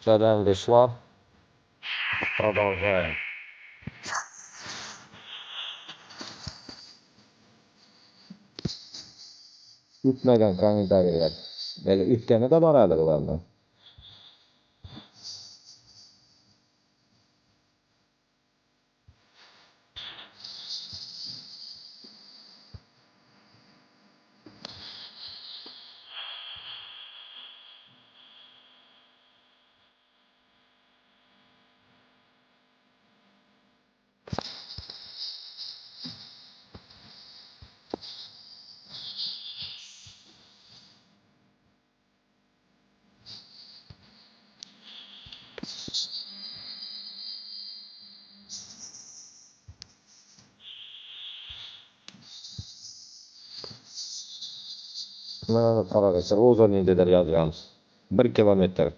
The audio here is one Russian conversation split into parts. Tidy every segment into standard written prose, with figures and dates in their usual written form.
Задам Вячеслав. Продолжаем. Ütmegen kommentariyalar. Böyle ütkeni de baradır ulardan. Mana qarag'aysa o'zingizlar yozgansiz. 1 kilometr.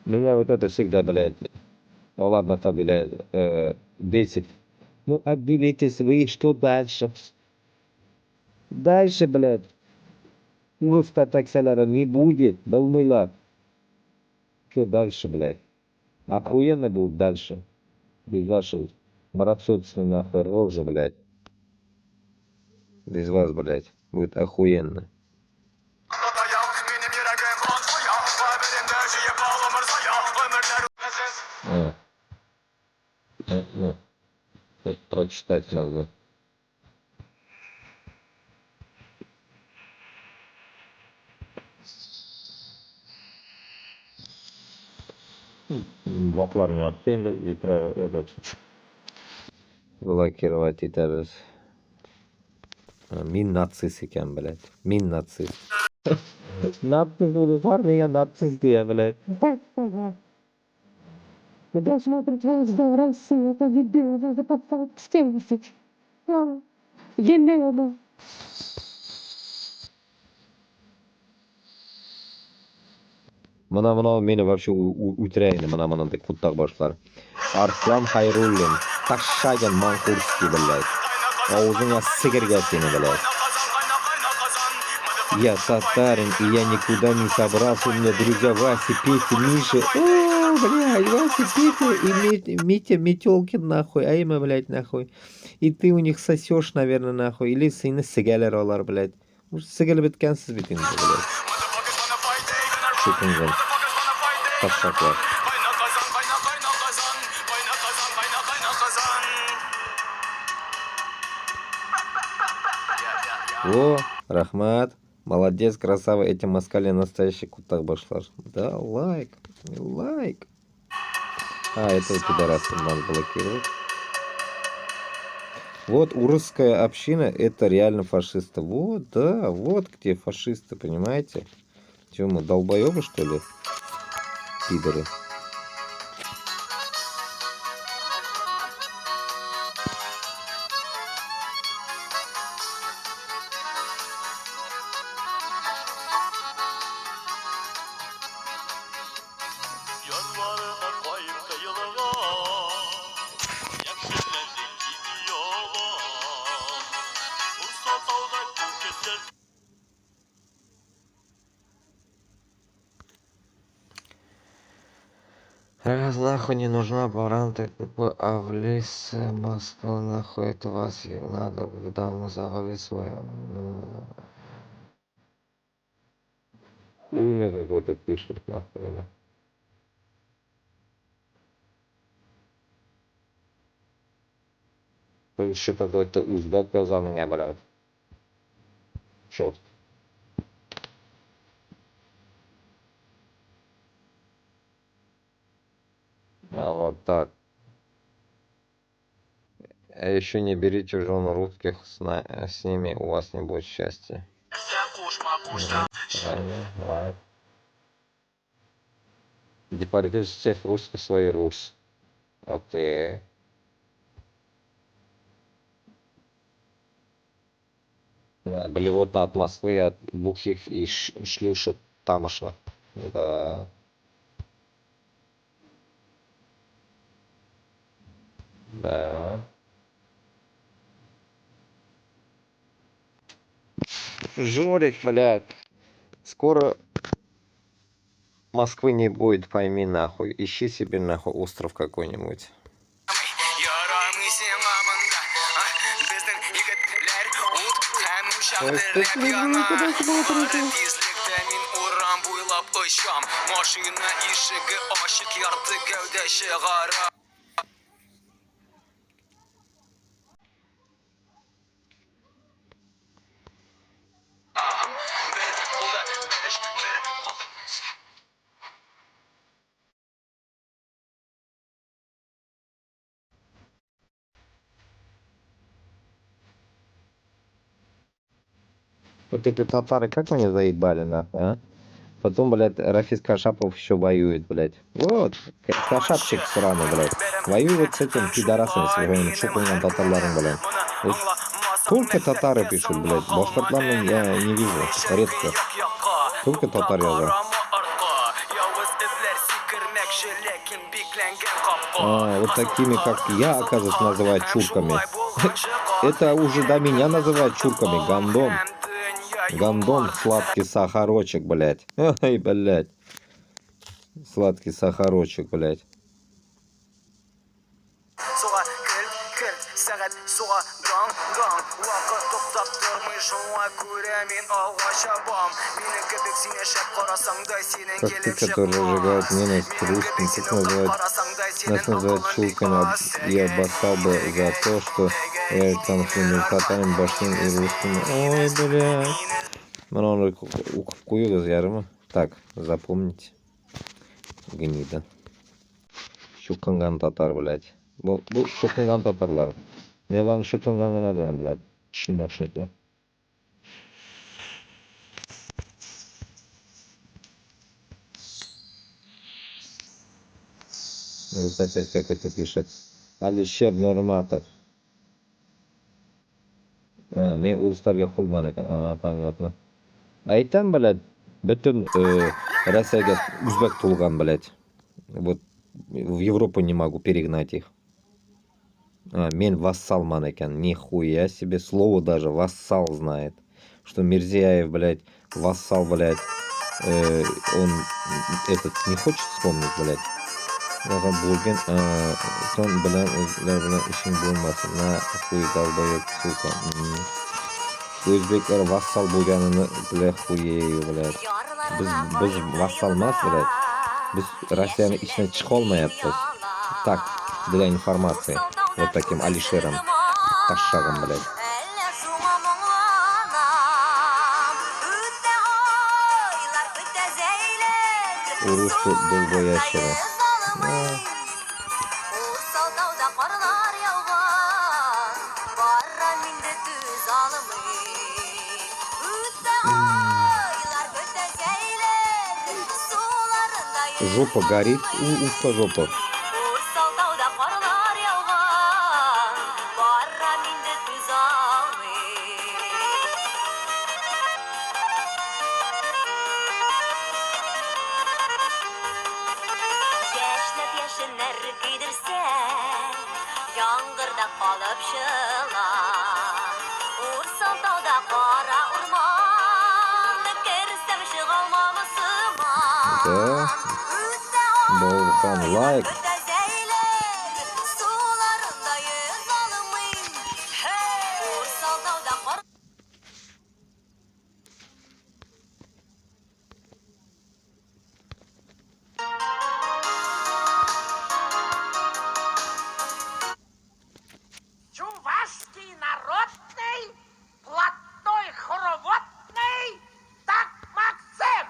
Меня вот это всегда, блядь. Ну ладно, там, блядь, бесит. Ну, отбилитесь вы, что дальше? Дальше, блядь. Пусто такселера не будет, долмыла. Что дальше, блядь? Охуенно будет дальше. Без вашей братцовской нахуй рожи, блядь. Без вас, блядь. Будет охуенно. А, ну, это прочитать надо. Блокlarni yopdi endi этот блокировать etamiz. Men natsist ekan, блядь. Men natsist. Natsist var menga natsist deya, блядь. Досмотрите Россию, это видео, это подставка с тем, Елена. Mana meni вообще o'tirayini mana kuttaq boshlar. Arslan Xayrullin, Tashshagin Manqurskiy, блядь. Og'zingga sigirga seni, блядь. Я татарин, и я никуда не собрался. У меня друзья Вася, Петя, Миша. О, блядь, Вася, Петя и Митя Метелкин, нахуй. А имя, блядь, нахуй. И ты у них сосешь, наверное, нахуй. Или сыны сигалер олар, блядь. Может, сигали биткансыз битинг, блядь. Шутинган. Ташаклар. О, Рахмат. Молодец, красава, эти москали настоящий кутак башлар. Да, лайк, лайк. А, этого пидораса надо блокировать. Вот урусская община, это реально фашисты. Вот, да, вот где фашисты, понимаете? Чё мы, долбоёбы, что ли? Пидоры. Раз нахуй не нужна баранта, а в лес Москва нахуй это вас надо в даму завалить свою. Имя какое-то пишет нахуй. Еще какой-то узбек сказал меня, брат. Черт. А вот так. А еще не берите жен русских, с ними у вас не будет счастья. Депортируйте всех русских в свою Русь. Окей. Да, блевотно от Москвы, от бухих и шлюшек тамошних. Да. Да. Жорик, блядь. Скоро Москвы не будет, пойми нахуй. Ищи себе нахуй остров какой-нибудь. Вот эти татары, как они заебали, нахуй, а? Потом, блядь, Рафис Кашапов еще воюет, блядь. Вот, Кашапчик сраный, блядь. Воюет с этим пидорасом своим шукунган татарларом, блядь. Вот только татары пишут, блядь. Башкортларным я не вижу, редко. Только татар язык. Вот такими, как я, оказывается, называют чурками. Это уже до меня называют чурками, гандон. Гандон, сладкий сахарочек, блядь. Ой, блядь. Сладкий сахарочек, блядь. Как ты, которые разжигают ненависть к русским, как называют, нас называют чурками, я обоссал бы за то, что я там своими татарами, башним и русскими. Ой, блядь. Mana o'qib qo'yib o'zgarimi? Так, запомните. Гнида. Шуканган татар, блядь. Bu шуканган татарлар. Men ularni shukanganlardan, блядь. Tushunmaslikda. Вот опять как это пишет. Алишер Нурматов. Men o'zlarga qulman ekan. Понятно. Aytam, блядь, butun Rossiyaga uzbek tug'ilgan, блядь. Вот в Европу не могу перегнать их. Мен вассалман екен. Нихуя себе. Слово даже вассал знает. Что Мирзияев, блядь, вассал, блядь. Он этот не хочет вспомнить, блядь. Bo'lgan son bilan o'zlar bilan ishing bo'lmasin. Nahуй долбоёб, сука. O'zbeklar vassal bo'lganini biля хуею, блядь. Biz vassal emas, блядь. Biz Rossiyani ichidan chiqa olmayapmiz. Так, для информации. Вот таким Алишером. Ташагом, блядь. Урусу долбоящего. Жопа горит у узкожопых. Да. Болхан лайк. Чувашский народный блатной хороводный так Максим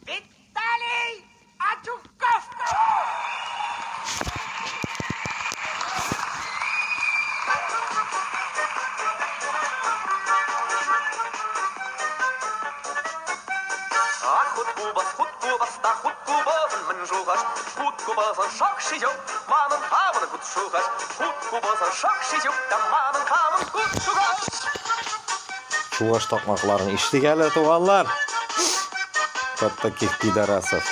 Виталий Адюков. Чуваш такмакларын иштигәле туганлар. Вот таких пидорасов.